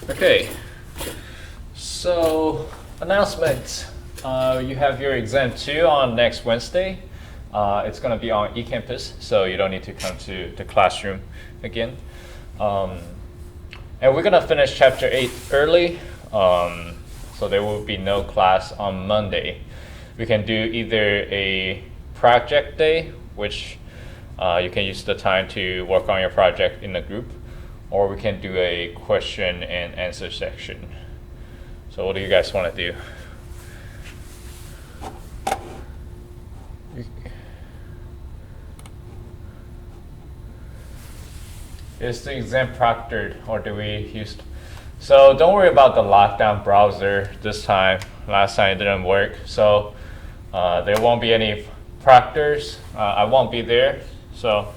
Okay, so announcement. You have your exam 2 on next Wednesday. It's going to be on eCampus, so you don't need to come to the classroom again. And we're going to finish chapter 8 early, so there will be no class on Monday. We can do either a project day, which you can use the time to work on your project in a group, or we can do a question and answer section. So what do you guys want to do? Is the exam proctored, or do we use? So don't worry about the lockdown browser this time. Last time it didn't work, so there won't be any proctors. I won't be there, so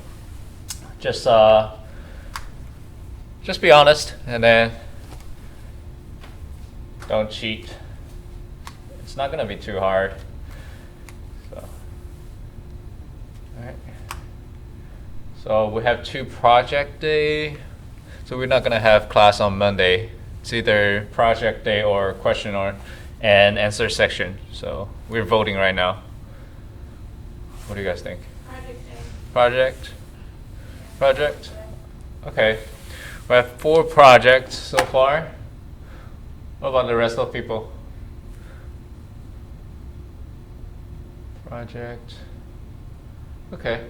just be honest, and then don't cheat. It's not gonna be too hard. So, all right. So we have 2 project day. So we're not gonna have class on Monday. It's either project day or question or and answer section. So we're voting right now. What do you guys think? Project day. Project? Project? Okay. We have 4 projects so far. What about the rest of people? Project. Okay.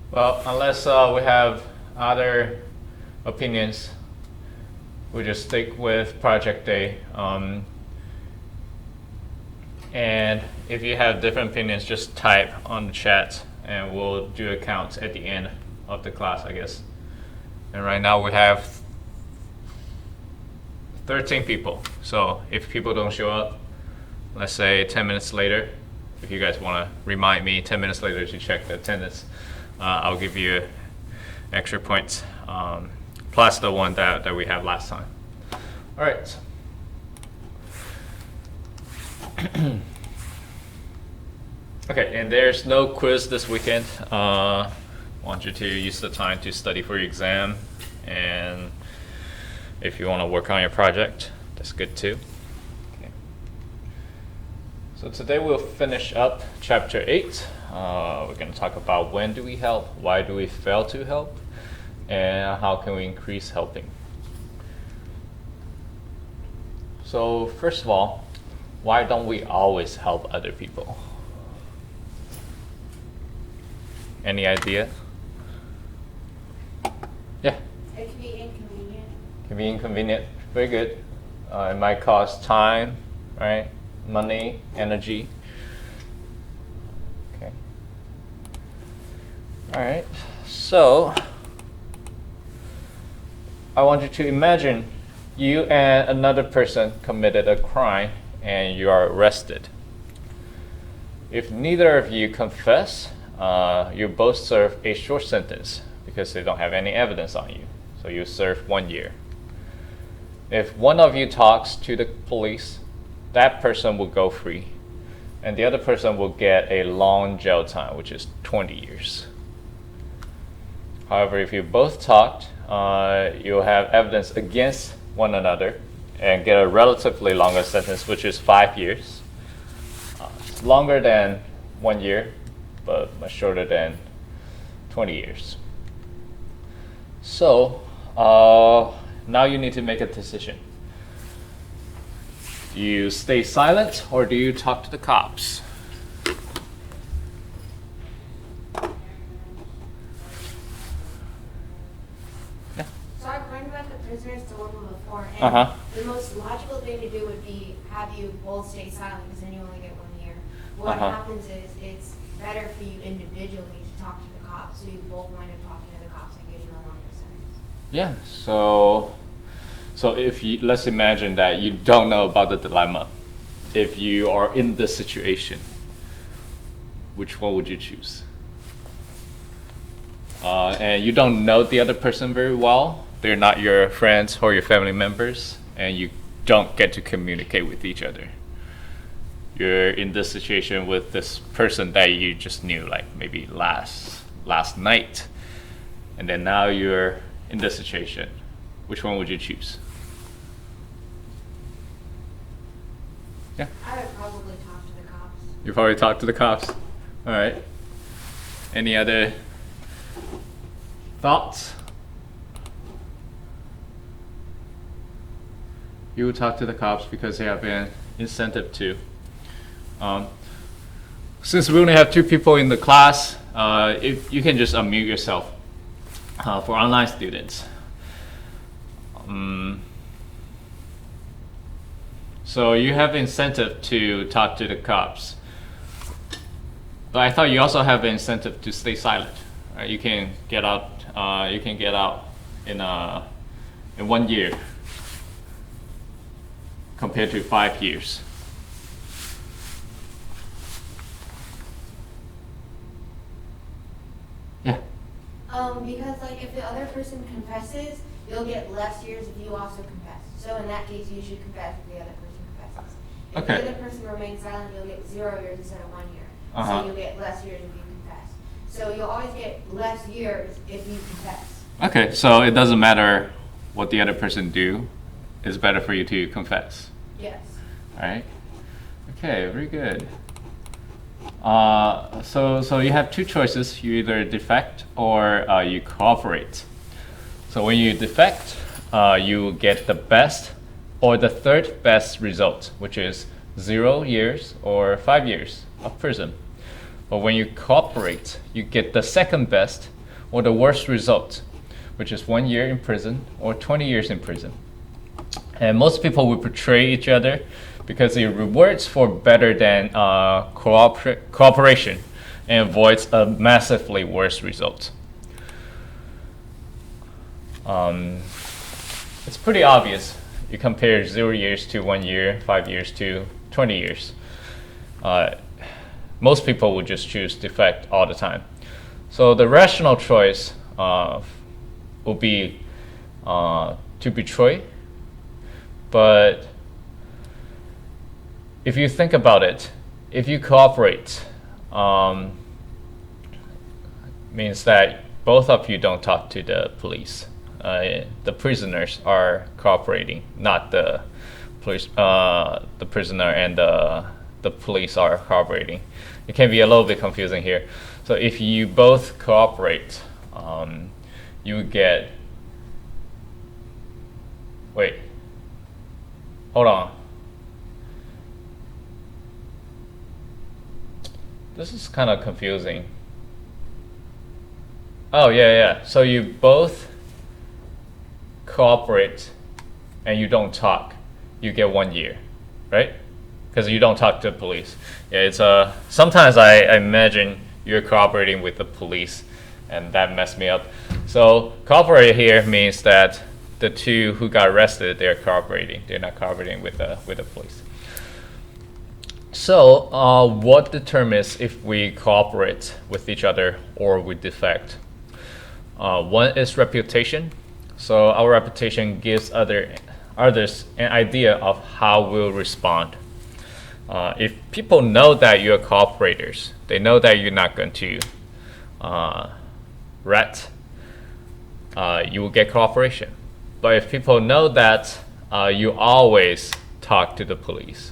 Well, unless we have other opinions, we'll just stick with project day. And if you have different opinions, just type on the chat and we'll do a count at the end of the class, I guess. And right now we have 13 people. So if people don't show up, let's say 10 minutes later, if you guys want to remind me 10 minutes later to check the attendance, I'll give you extra points, plus the one that we had last time. All right. Okay, and there's no quiz this weekend. I want you to use the time to study for your exam, and if you want to work on your project, that's good too. Okay. So today we'll finish up chapter 8. We're going to talk about when do we help, why do we fail to help, and how can we increase helping. So first of all, why don't we always help other people? Any idea? Yeah? It can be inconvenient. Can be inconvenient. Very good. It might cost time, right? Money, energy. Okay. All right. So I want you to imagine you and another person committed a crime and you are arrested. If neither of you confess, you both serve a short sentence because they don't have any evidence on you. So you serve 1 year. If one of you talks to the police, that person will go free, and the other person will get a long jail time, which is 20 years. However, if you both talked, you'll have evidence against one another and get a relatively longer sentence, which is 5 years. It's longer than 1 year, but much shorter than 20 years. So now you need to make a decision. Do you stay silent or do you talk to the cops? Yeah. So I've learned about the prisoner's dilemma before, and the most logical thing to do would be have you both stay silent, because then you only get 1 year. What happens is it's better for you individually to talk to the cops, so you both wind up talking to the cops and getting a longer sentence. Yeah. So if you, let's imagine that you don't know about the dilemma. If you are in this situation, which one would you choose? And you don't know the other person very well. They're not your friends or your family members, and you don't get to communicate with each other. You're in this situation with this person that you just knew, like maybe last night, and then now you're in this situation, which one would you choose? Yeah. I would probably talk to the cops. You probably talk to the cops. All right. Any other thoughts? You would talk to the cops because they have an incentive to. Since we only have 2 people in the class, if you can just unmute yourself for online students. So you have incentive to talk to the cops, but I thought you also have an incentive to stay silent. Right? You can get out. You can get out in 1 year compared to 5 years. Yeah. Because like if the other person confesses, you'll get less years if you also confess. So in that case, you should confess if the other person confesses. If Okay. the other person remains silent, you'll get 0 years instead of 1 year. Uh-huh. So you'll get less years if you confess. So you'll always get less years if you confess. Okay, so it doesn't matter what the other person do. It's better for you to confess. Yes. All right. Okay, very good. So you have 2 choices. You either defect or you cooperate. So when you defect, you get the best or the 3rd best result, which is 0 years or 5 years of prison. But when you cooperate, you get the 2nd best or the worst result, which is 1 year in prison or 20 years in prison. And most people will portray each other because it rewards for better than cooperation and avoids a massively worse result. It's pretty obvious. You compare 0 years to 1 year, 5 years to 20 years. Most people would just choose defect all the time. So the rational choice would be to betray. But if you think about it, if you cooperate, means that both of you don't talk to the police. The prisoners are cooperating, not the police. The prisoner and the police are cooperating. It can be a little bit confusing here. So if you both cooperate, you get. Wait. Hold on. This is kind of confusing. Oh, yeah. So you both cooperate and you don't talk, you get 1 year, right? Because you don't talk to the police. Yeah, it's sometimes I imagine you're cooperating with the police and that messed me up. So cooperate here means that the 2 who got arrested, they're cooperating. They're not cooperating with the police. So what determines if we cooperate with each other or we defect? One is reputation. So our reputation gives others an idea of how we'll respond. If people know that you're cooperators, they know that you're not going to rat, you will get cooperation. But if people know that you always talk to the police,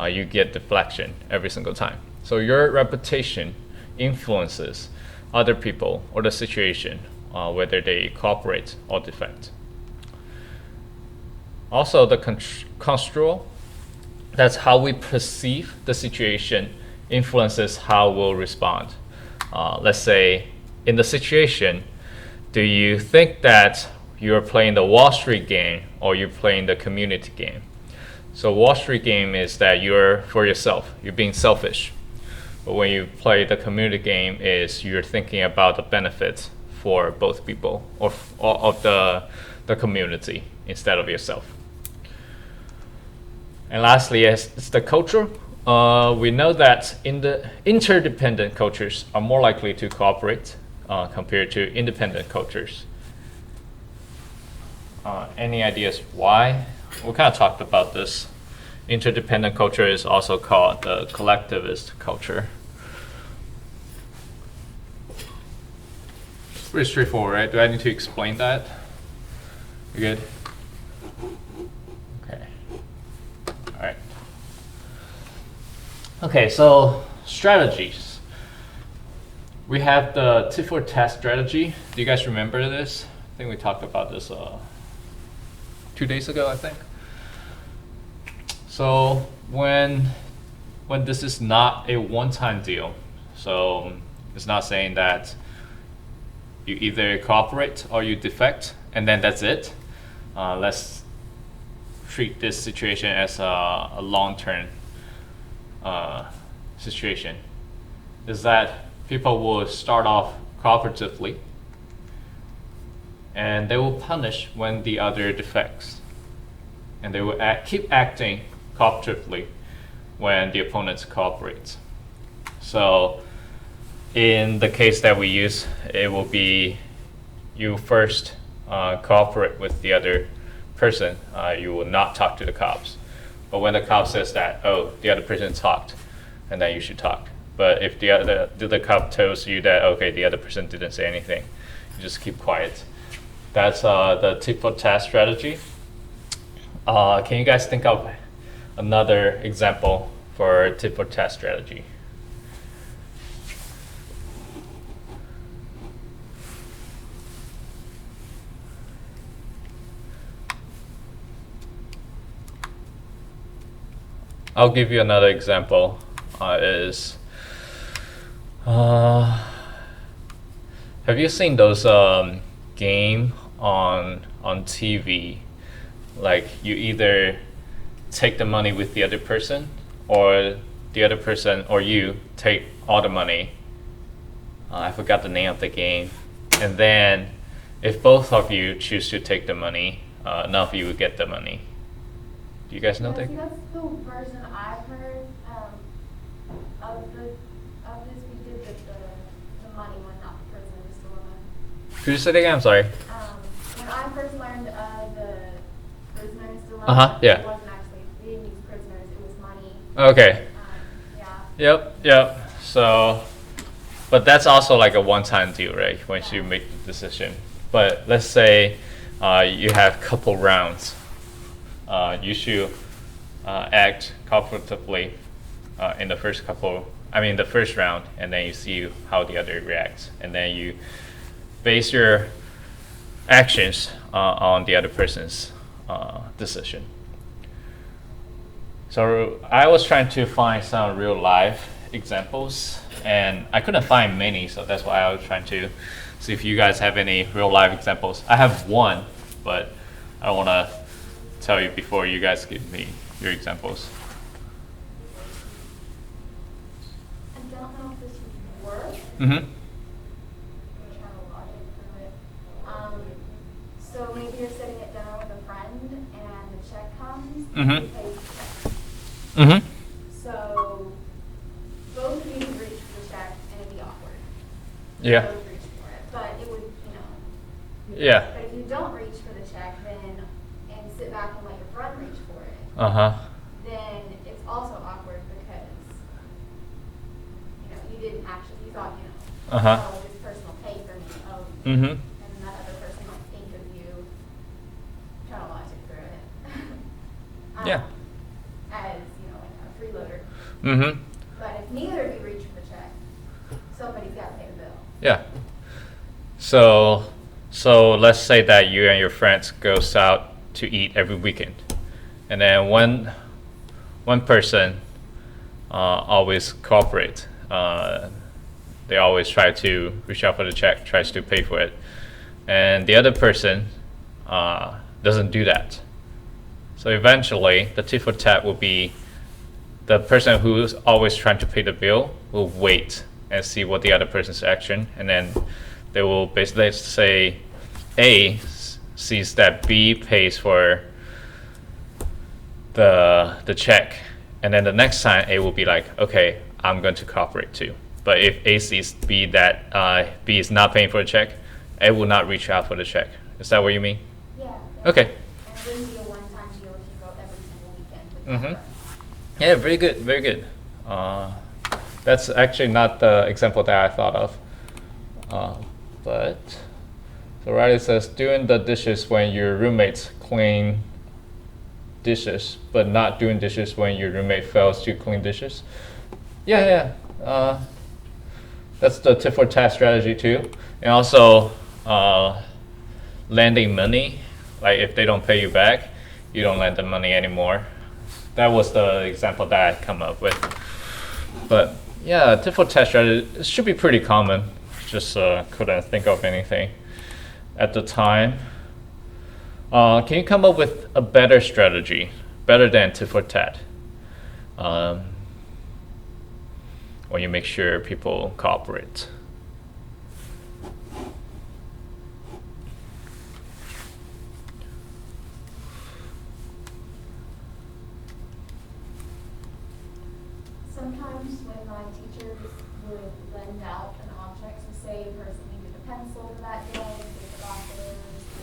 you get deflection every single time. So your reputation influences other people or the situation, whether they cooperate or defect. Also, the construal, that's how we perceive the situation, influences how we'll respond. Let's say, in the situation, do you think that you're playing the Wall Street game or you're playing the community game? So Wall Street game is that you're for yourself, you're being selfish. But when you play the community game is you're thinking about the benefits for both people or of the community instead of yourself. And lastly, it's the culture. We know that in the interdependent cultures are more likely to cooperate compared to independent cultures. Any ideas why? We kind of talked about this. Interdependent culture is also called the collectivist culture. Pretty straightforward, right? Do I need to explain that? You good? Okay. All right. Okay, so strategies. We have the tit for tat strategy. Do you guys remember this? I think we talked about this 2 days ago, I think. So when this is not a one-time deal, so it's not saying that you either cooperate or you defect, and then that's it. Let's treat this situation as a long-term situation. Is that people will start off cooperatively, and they will punish when the other defects, and they will keep acting cooperatively when the opponents cooperate. So in the case that we use, it will be you first cooperate with the other person. You will not talk to the cops. But when the cop says that, oh, the other person talked, and then you should talk. But if the cop tells you that, okay, the other person didn't say anything, you just keep quiet. That's the tit for tat strategy. Can you guys think of another example for tit for tat strategy? I'll give you another example. Have you seen those game on TV? Like you either take the money with the other person, or the other person or you take all the money. I forgot the name of the game. And then if both of you choose to take the money, none of you will get the money. Do you guys know that? That's the version I've heard of this. We did the money one, not the prisoner's dilemma. Could you say that again? I'm sorry. When I first learned of the prisoner's dilemma, yeah. It wasn't actually, we didn't use prisoners, it was money. Okay. Yeah. Yep. So, but that's also like a one-time deal, right? Once you make the decision. But let's say you have couple rounds. You should act cooperatively in the first round, and then you see how the other reacts, and then you base your actions on the other person's decision. So I was trying to find some real life examples, and I couldn't find many, so that's why I was trying to see if you guys have any real life examples. I have one, but I don't want to tell you before you guys give me your examples. I don't know if this would work. Mm-hmm. I'm trying to logic through it. So maybe you're sitting at dinner with a friend and the check comes. Mm-hmm. And you pay the check. Mm-hmm. So both of you could reach for the check and it'd be awkward. Yeah. Both reach for it, but it would, you know. Yeah. But if you don't reach for the check, then and sit back and let your friend reach for it, then it's also awkward because you didn't actually, you thought, oh, this person will pay for me. Oh, Mm-hmm. and that other person might think of you. Trying to logic through it. Yeah. As like a freeloader. Mm-hmm. But if neither of you reach for the check, somebody's got to pay the bill. Yeah. So let's say that you and your friends goes out to eat every weekend, and then one person always cooperate. They always try to reach out for the check, tries to pay for it, and the other person doesn't do that. So eventually, the tit for tat will be the person who's always trying to pay the bill will wait and see what the other person's action, and then they will basically say A sees that B pays for the check, and then the next time A will be like, okay, I'm going to cooperate too. But if A sees B that B is not paying for the check, A will not reach out for the check. Is that what you mean? Yeah. Okay. And it wouldn't be a one-time deal if you go every single weekend with Mm-hmm. your friends. Yeah, very good, very good. That's actually not the example that I thought of. but so Riley says doing the dishes when your roommates clean dishes, but not doing dishes when your roommate fails to clean dishes. Yeah. That's the tit for tat strategy too, and also lending money. Like if they don't pay you back, you don't lend them money anymore. That was the example that I come up with. But yeah, tit for tat strategy, it should be pretty common. Just couldn't think of anything at the time. Can you come up with a better strategy, better than tit for tat? When you make sure people cooperate. Sometimes when my teachers would lend out an object, so say a person needed a pencil for that day, say glasses,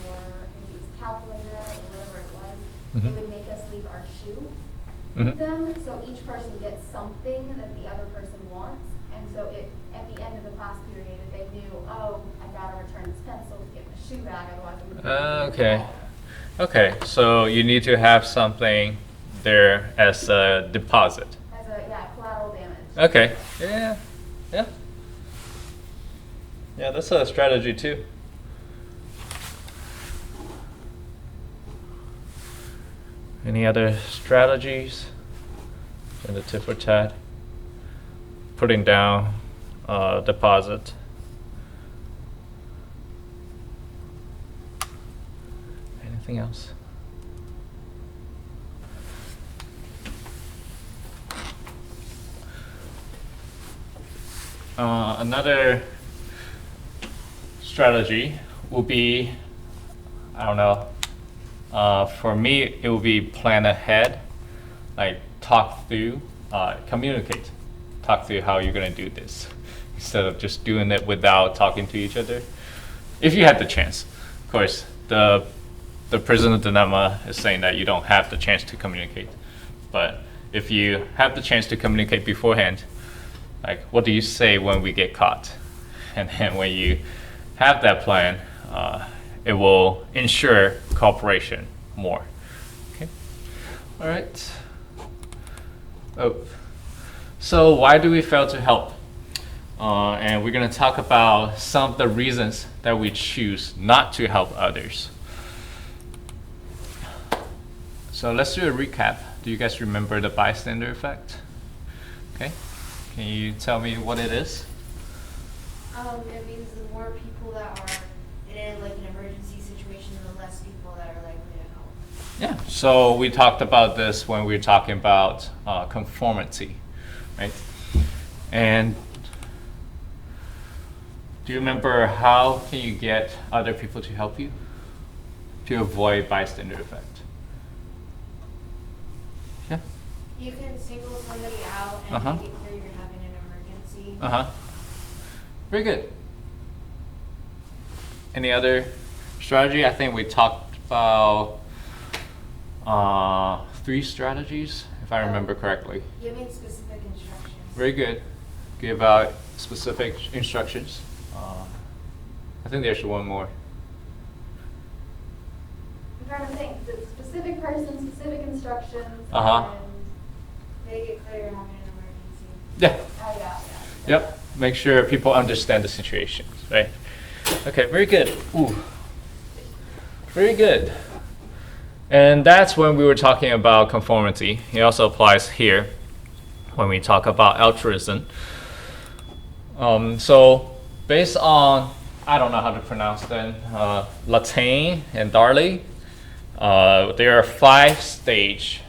or maybe it was a calculator, or whatever it was, they would make us leave our shoe with them, so each person gets something that the other person wants, and so at the end of the class period, if they knew, oh, I gotta return this pencil to get my shoe back, otherwise I'm gonna Okay. Okay, so you need to have something there as a deposit. as a collateral damage. Okay. Yeah. Yeah, that's a strategy too. Any other strategies in the tit for tat? Putting down deposit. Anything else? Another strategy will be, I don't know, for me, it will be plan ahead, like talk through, communicate, talk through how you're gonna do this, instead of just doing it without talking to each other. If you had the chance, of course, the prisoner dilemma is saying that you don't have the chance to communicate, but if you have the chance to communicate beforehand, like what do you say when we get caught? And then when you have that plan, it will ensure cooperation more. Okay. All right. Oh. So why do we fail to help? And we're going to talk about some of the reasons that we choose not to help others. So let's do a recap. Do you guys remember the bystander effect? Okay. Can you tell me what it is? It means the more people that are in like an emergency situation, the less people that are likely to help. Yeah. So we talked about this when we were talking about conformity, right? And do you remember how can you get other people to help you to avoid bystander effect? Yeah. You can single somebody out and Uh-huh. make it clear you're having an emergency. Very good. Any other strategy? I think we talked about 3 strategies, if I remember correctly. Giving specific instructions. Very good. Give out specific instructions. I think there's one more. I'm trying to think, the specific person, specific instructions, Uh-huh. and, Make it clear you're having an emergency. Yeah. oh yeah. Yep. Make sure people understand the situation, right? Okay, very good. Ooh. Very good. And that's when we were talking about conformity. It also applies here when we talk about altruism. So based on, I don't know how to pronounce them, Latain and Darley, there are 5 stages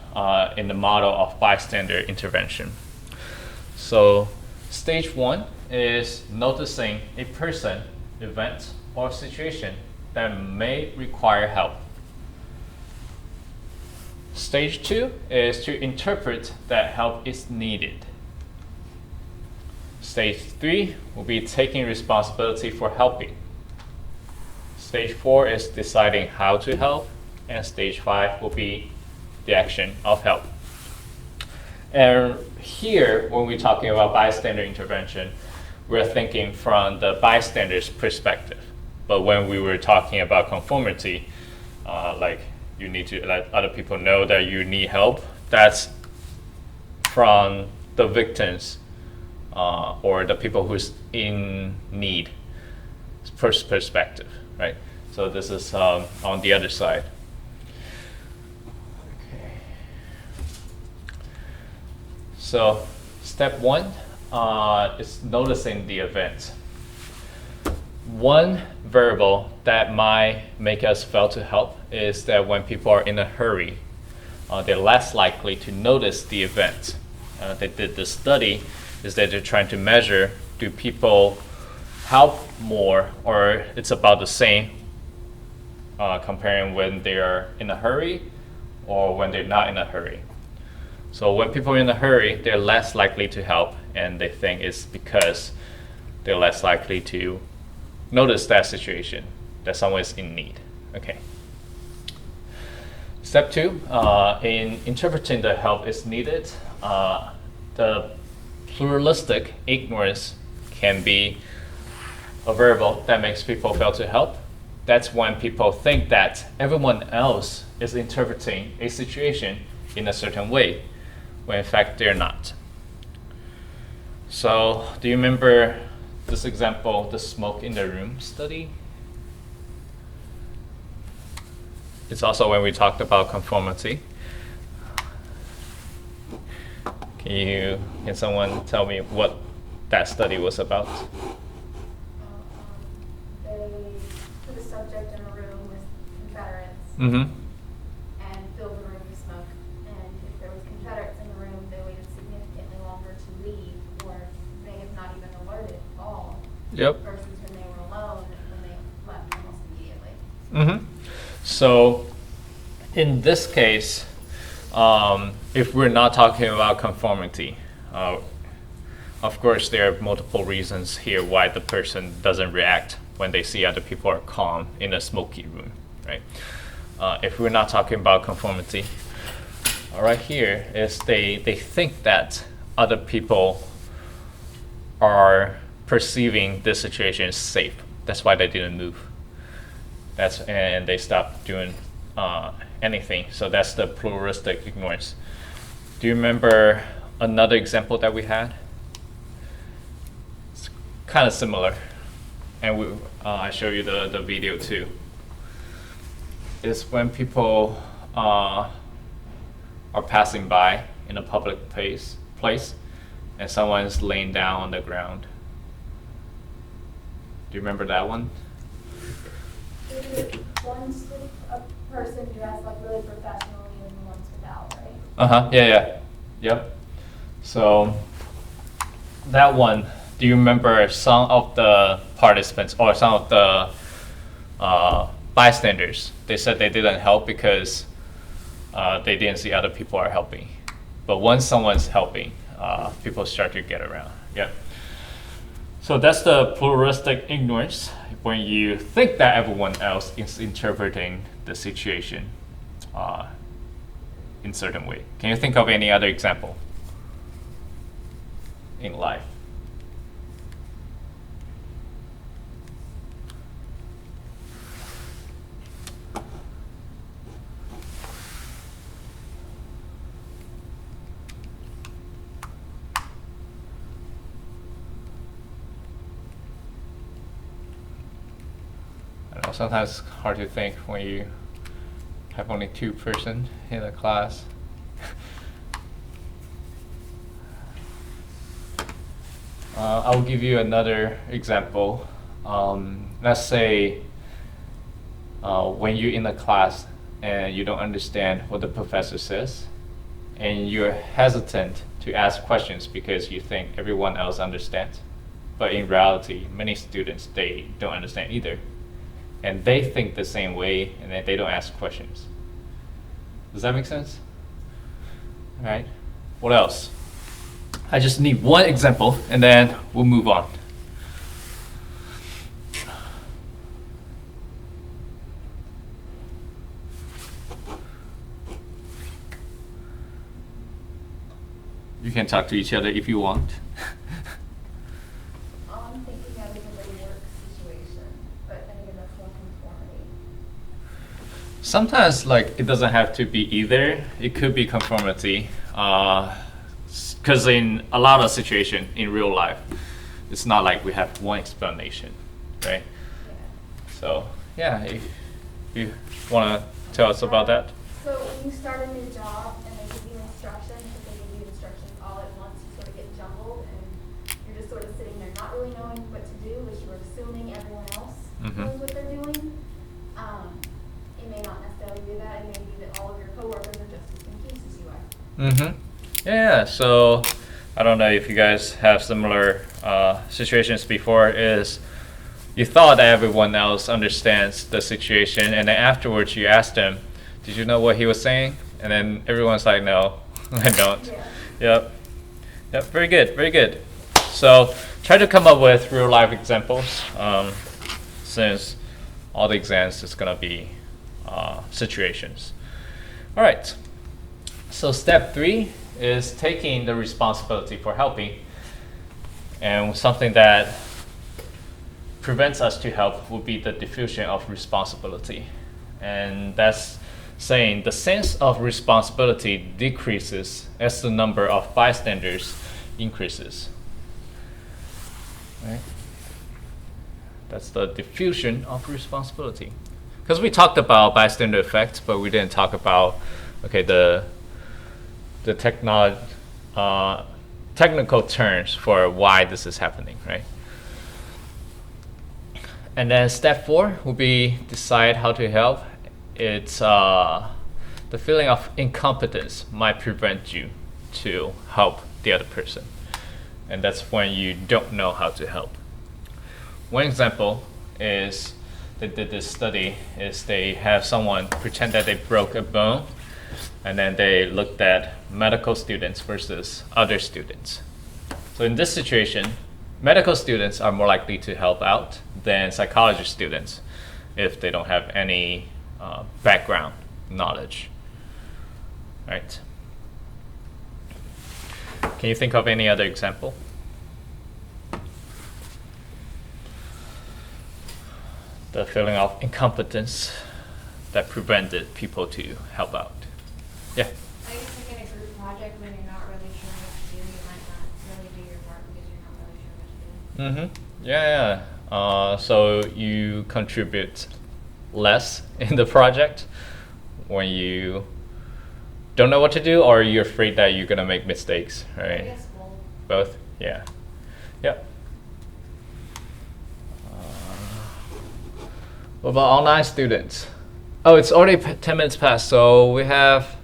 in the model of bystander intervention. So stage 1 is noticing a person, event, or situation that may require help. Stage 2 is to interpret that help is needed. Stage 3 will be taking responsibility for helping. Stage 4 is deciding how to help, and stage 5 will be the action of help. And here, when we're talking about bystander intervention, we're thinking from the bystander's perspective. But when we were talking about conformity, like you need to let other people know that you need help, that's from the victims or the people who's in need perspective, right? So this is on the other side. Okay. So step 1 is noticing the event. One variable that might make us fail to help is that when people are in a hurry, they're less likely to notice the event. They did this study is that they're trying to measure, do people help more or it's about the same comparing when they are in a hurry or when they're not in a hurry. So when people are in a hurry, they're less likely to help, and they think it's because they're less likely to notice that situation, that someone is in need. Okay. Step 2, in interpreting the help is needed, the pluralistic ignorance can be a variable that makes people fail to help. That's when people think that everyone else is interpreting a situation in a certain way, when in fact they're not. So, do you remember this example, the smoke in the room study? It's also when we talked about conformity. Can someone tell me what that study was about? They put a subject in a room with Confederates Mm-hmm. and filled the room with smoke. And if there was Confederates in the room, they waited significantly longer to leave, or may have not even alerted at all. Yep. Versus when they were alone, when they left almost immediately. Mm-hmm. So, in this case, if we're not talking about conformity, of course there are multiple reasons here why the person doesn't react when they see other people are calm in a smoky room, right? If we're not talking about conformity, right here is they think that other people are perceiving this situation as safe. That's why they didn't move. And they stopped doing anything. So that's the pluralistic ignorance. Do you remember another example that we had? It's kind of similar, and I show you the video too. It's when people are passing by in a public place, and someone's laying down on the ground. Do you remember that one? One's with a person dressed like really professionally and one's without, right? Uh-huh, yeah. Yep. So that one, do you remember some of the participants or some of the bystanders? They said they didn't help because they didn't see other people are helping. But once someone's helping, people start to get around. Yep. So that's the pluralistic ignorance, when you think that everyone else is interpreting the situation in certain way. Can you think of any other example in life? I know sometimes it's hard to think when you have only 2 person in a class. I'll give you another example. Let's say when you're in a class and you don't understand what the professor says, and you're hesitant to ask questions because you think everyone else understands. But in reality, many students, they don't understand either. And they think the same way, and they don't ask questions. Does that make sense? All right. What else? I just need one example, and then we'll move on. You can talk to each other if you want. I'm thinking of it as a work situation, but then again, Sometimes like it doesn't have to be either. It could be conformity. Because in a lot of situation in real life, it's not like we have one explanation, right? So yeah, if you want to tell us about that. So when you start a new job and they give you instructions, if they give you instructions all at once, you sort of get jumbled and you're just sort of sitting there not really knowing what to do, which you're assuming everyone else knows what they're doing. It may not necessarily be that. It may be that all of your coworkers are just as confused as you are. Yeah, so I don't know if you guys have similar situations before. Is you thought that everyone else understands the situation, and then afterwards you asked them, did you know what he was saying? And then everyone's like, no, I don't. Yeah. Yep, very good, very good. So try to come up with real life examples, since all the exams is going to be situations. All right, so step 3 is taking the responsibility for helping. And something that prevents us to help would be the diffusion of responsibility. And that's saying the sense of responsibility decreases as the number of bystanders increases. Right? That's the diffusion of responsibility. Because we talked about bystander effect, but we didn't talk about the technical terms for why this is happening, right? And then step 4 will be decide how to help. It's the feeling of incompetence might prevent you to help the other person, and that's when you don't know how to help. One example is they did this study. Is they have someone pretend that they broke a bone, and then they looked at medical students versus other students. So in this situation, medical students are more likely to help out than psychology students if they don't have any background knowledge, right? Can you think of any other example? The feeling of incompetence that prevented people to help out. Yeah. I guess like in a group project when you're not really sure what to do, you might not really do your part because you're not really sure what to do. Yeah. So you contribute less in the project when you don't know what to do, or you're afraid that you're gonna make mistakes, right? I guess both. Both? Yeah. Yep. What about online students? Oh, it's already 10 minutes past, so we have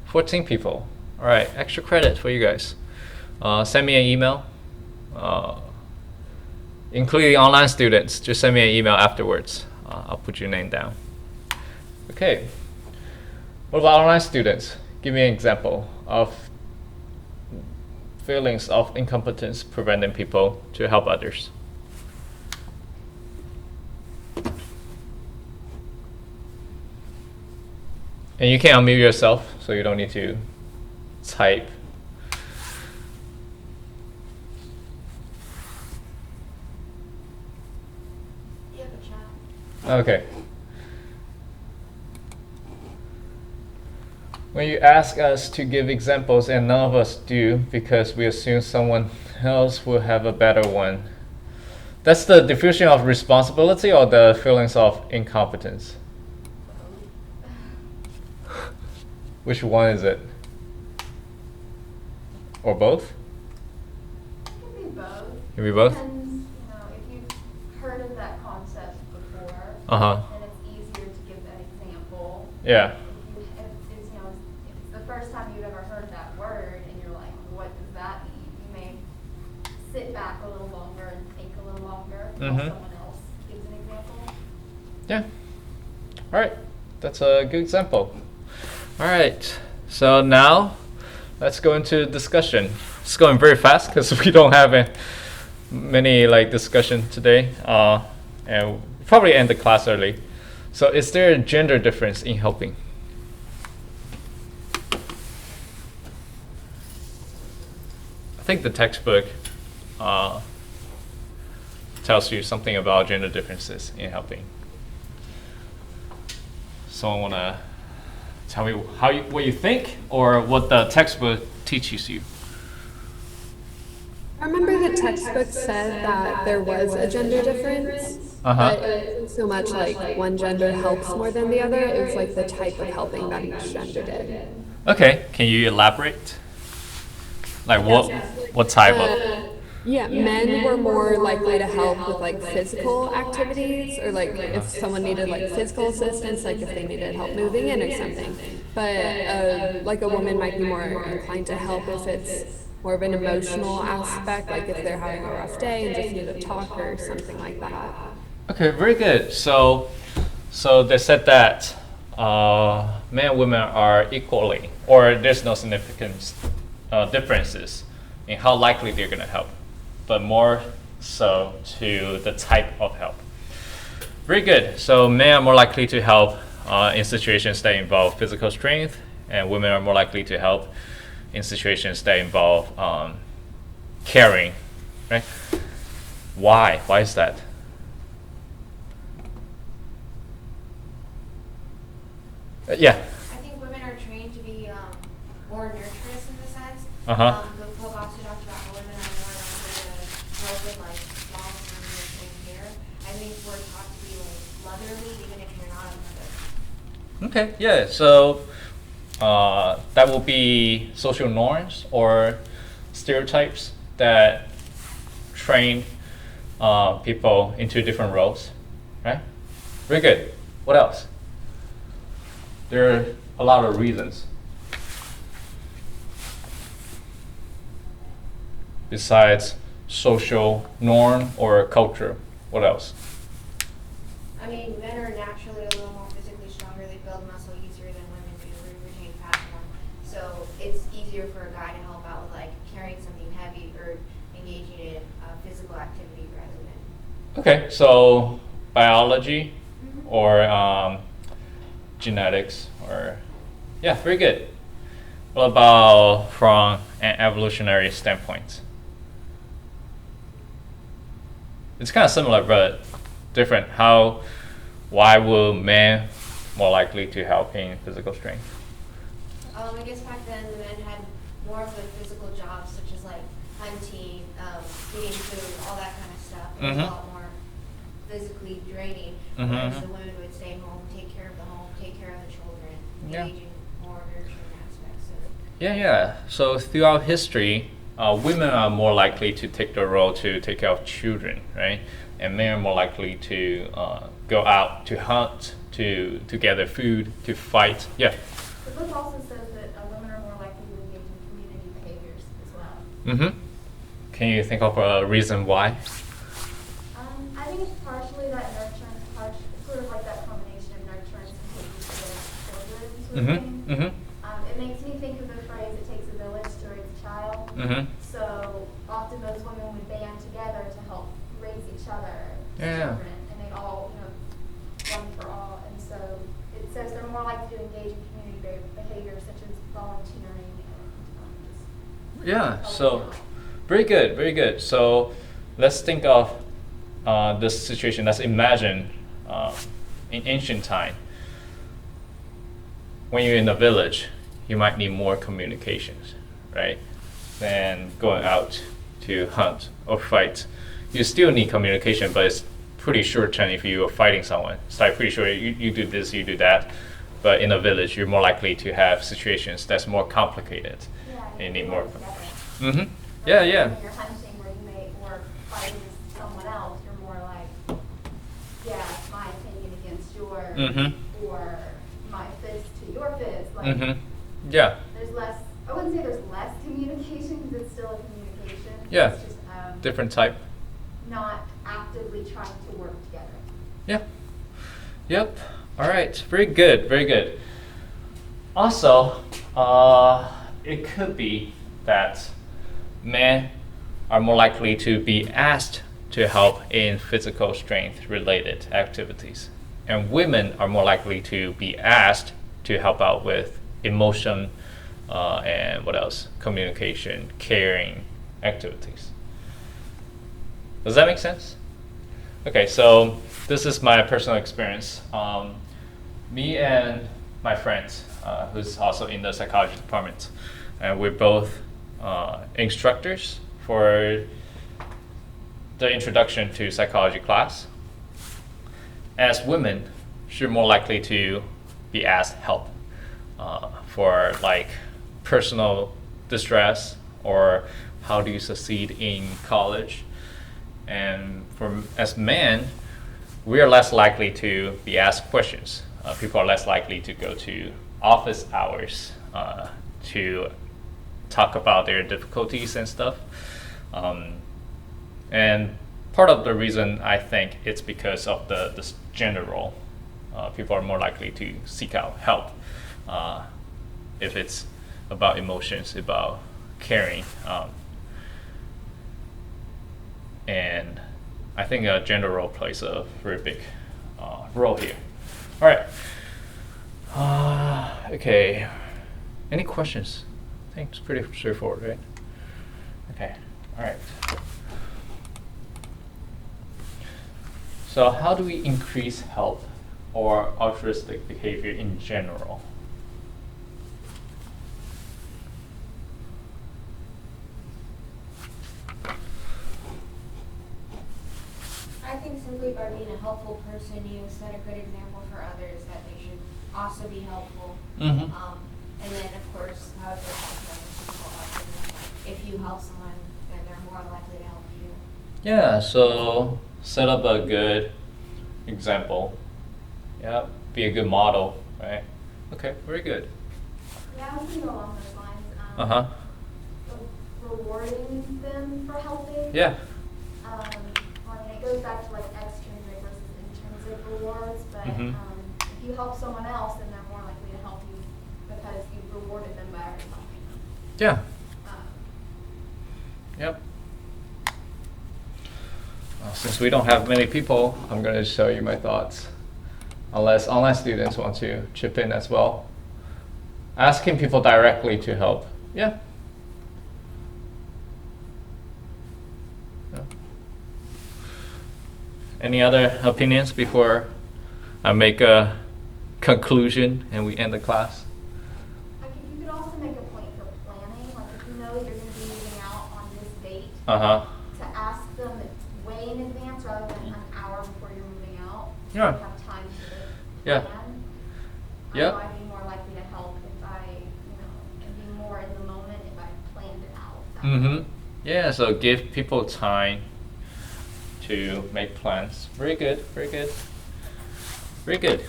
14 people. All right, extra credit for you guys. Send me an email, including online students. Just send me an email afterwards. I'll put your name down. Okay. What about online students? Give me an example of feelings of incompetence preventing people to help others. And you can unmute yourself, so you don't need to type. You have a chat. Okay. When you ask us to give examples and none of us do because we assume someone else will have a better one, that's the diffusion of responsibility or the feelings of incompetence? Which one is it? Or both? It can be both. Can be both? Depends, if you've heard of that concept before, Uh-huh. then it's easier to give that example. Yeah. If it's the first time you've ever heard that word and you're like, what does that mean? You may sit back a little longer and think a little longer while someone else gives an example. Yeah. All right. That's a good example. All right. So now let's go into discussion. It's going very fast because we don't have many discussion today, and we'll probably end the class early. So, is there a gender difference in helping? I think the textbook tells you something about gender differences in helping. someone want to tell me what you think or what the textbook teaches you? I remember the textbook said that there was a gender difference, but it wasn't so much like one gender helps more than the other. It was like the type of helping that each gender did. Okay, can you elaborate? Like what type of? Yeah, men were more likely to help with like physical activities or like if someone needed like physical assistance, like if they needed help moving in or something. But like a woman might be more inclined to help if it's more of an emotional aspect, like if they're having a rough day and just need to talk or something like that. Okay, very good. So they said that men and women are equally, or there's no significant differences in how likely they're going to help, but more so to the type of help. Very good. So men are more likely to help in situations that involve physical strength, and women are more likely to help in situations that involve caring, right? Why? Why is that? Yeah. I think women are trained to be more nurturous in the sense. The Pope also talked about how women are more likely to help with like small things and care. I think we're taught to be like motherly even if you're not a mother. Okay, yeah. So that will be social norms or stereotypes that train people into different roles, right? Very good. What else? There are a lot of reasons. Besides social norm or culture, what else? I mean, men are naturally a little more physically stronger. They build muscle easier than women do. We retain fat more. So it's easier for a guy to help out with like carrying something heavy or engaging in physical activity rather than. Okay, so biology or genetics or, yeah, very good. What about from an evolutionary standpoint? It's kind of similar but different. Why will men more likely to help in physical strength? I guess back then the men had more of the physical jobs such as like hunting, feeding food, all that kind of stuff. It was a lot more physically draining, whereas the women would stay home, take care of the home, take care of the children, engage in more nurturing aspects of it. Yeah. So throughout history, women are more likely to take the role to take care of children, right? And men are more likely to go out to hunt, to gather food, to fight. Yeah. The book also says that women are more likely to engage in community behaviors as well. Can you think of a reason why? I think it's partially that nurturance, sort of like that combination of nurturance and taking care of children sort of thing. It makes me think of the phrase, it takes a village to raise a child. So often those women would band together to help raise each other as children, and they'd all, one for all. And so it says they're more likely to engage in community behaviors such as volunteering and Yeah, so very good, very good. So let's think of this situation. Let's imagine in ancient time, when you're in a village, you might need more communications, right? Than going out to hunt or fight. You still need communication, but it's pretty short term if you are fighting someone. It's like pretty sure you do this, you do that. But in a village, you're more likely to have situations that's more complicated. Yeah, you need more. Yeah. When you're hunting where you may, or fighting someone else, you're more like, yeah, my opinion against yours, or my fist to your fist. Like, Yeah. there's less, I wouldn't say there's less communication, because it's still a communication. Yeah. It's just Different type. not actively trying to work together. Yeah. Yep. All right. Very good. Very good. Also, it could be that men are more likely to be asked to help in physical strength related activities, and women are more likely to be asked to help out with emotion and what else? Communication, caring activities. Does that make sense? Okay, so this is my personal experience. me and my friends, who's also in the psychology department, and we're both instructors for the introduction to psychology class. As women, you're more likely to be asked help for like personal distress or how do you succeed in college. And as men, we are less likely to be asked questions. People are less likely to go to office hours to talk about their difficulties and stuff. And part of the reason I think it's because of this gender role. People are more likely to seek out help if it's about emotions, about caring. And I think gender role plays a very big role here. All right. Okay. Any questions? I think it's pretty straightforward, right? Okay. All right. So how do we increase help or altruistic behavior in general? I think simply by being a helpful person, you set a good example for others that they should also be helpful. Mm-hmm. And then, of course, however, if you help someone, then they're more likely to help you. Yeah, so set up a good example. Yeah, be a good model, right? Okay, very good. Yeah, I was thinking along those lines. Uh-huh. Rewarding them for helping. Yeah. It goes back to like extrinsic versus intrinsic rewards, but Mhm. If you help someone else, then they're more likely to help you because you've rewarded them by already helping them. Yeah. Um, Yep. Since we don't have many people, I'm going to show you my thoughts. Unless online students want to chip in as well. Asking people directly to help. Yeah. Yeah. Any other opinions before I make a conclusion and we end the class? Like if you could also make a point for planning, like if you know you're going to be moving out on this date, Uh-huh. to ask them way in advance rather than an hour before you're moving out. So Yeah. you have time to Yeah. plan. Yep. I'd be more likely to help if and be more in the moment if I planned it out. Mm-hmm. Yeah, so give people time to make plans. Very good, very good. Very good.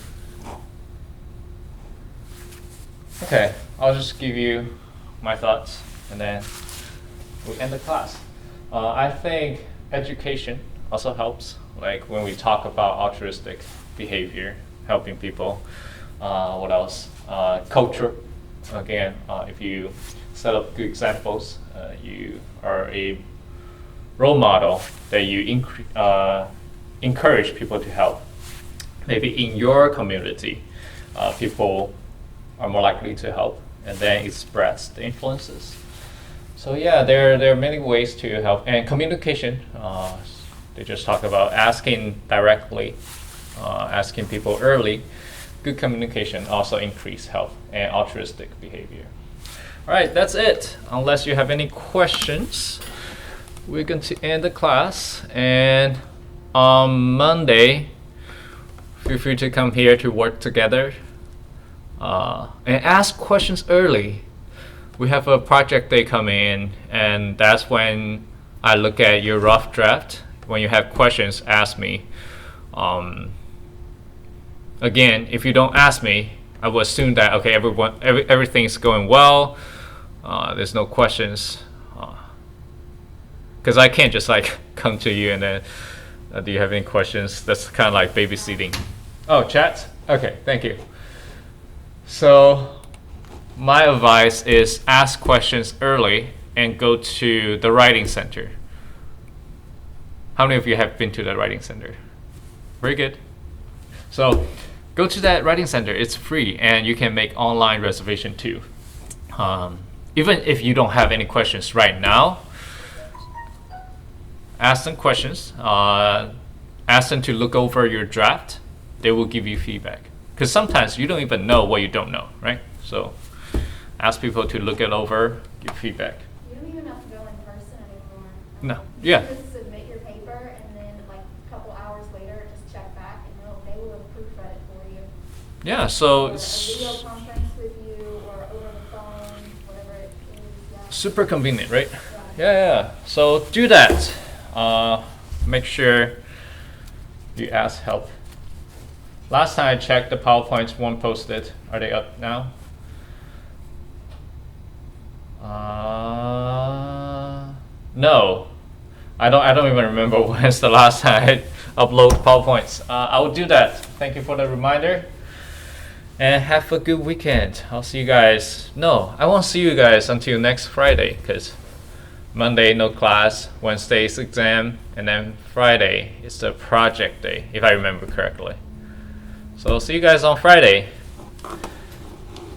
Okay, I'll just give you my thoughts and then we'll end the class. I think education also helps, like when we talk about altruistic behavior, helping people. What else? Culture. Again, if you set up good examples, you are a role model that you encourage people to help. Maybe in your community, people are more likely to help, and then it spreads the influences. So yeah, there are many ways to help, and communication. They just talk about asking directly, asking people early. Good communication also increase help and altruistic behavior. All right, that's it. Unless you have any questions, we're going to end the class. And on Monday, feel free to come here to work together and ask questions early. We have a project day coming in, and that's when I look at your rough draft. When you have questions, ask me. Again, if you don't ask me, I will assume that okay, everything's going well. There's no questions, because I can't just like come to you and then do you have any questions? That's kind of like babysitting. Oh, chat. Okay, thank you. So my advice is ask questions early and go to the writing center. How many of you have been to the writing center? Very good. So go to that writing center. It's free, and you can make online reservation too. Even if you don't have any questions right now, ask them questions. Ask them to look over your draft. They will give you feedback. Because sometimes you don't even know what you don't know, right? So ask people to look it over, give feedback. You don't even have to go in person anymore. No, You yeah. just submit your paper and then like a couple hours later, just check back and they will have proofread it for you. Yeah, so Or a it's video conference with you or over the phone, whatever it is. Yeah. super convenient, right? Yeah. So do that. Make sure you ask help. Last time I checked, the PowerPoints weren't posted. Are they up now? No. I don't even remember when's the last time I upload PowerPoints. I will do that. Thank you for the reminder. And have a good weekend. I'll see you guys. No, I won't see you guys until next Friday, because Monday no class, Wednesday's exam, and then Friday is the project day, if I remember correctly. So see you guys on Friday.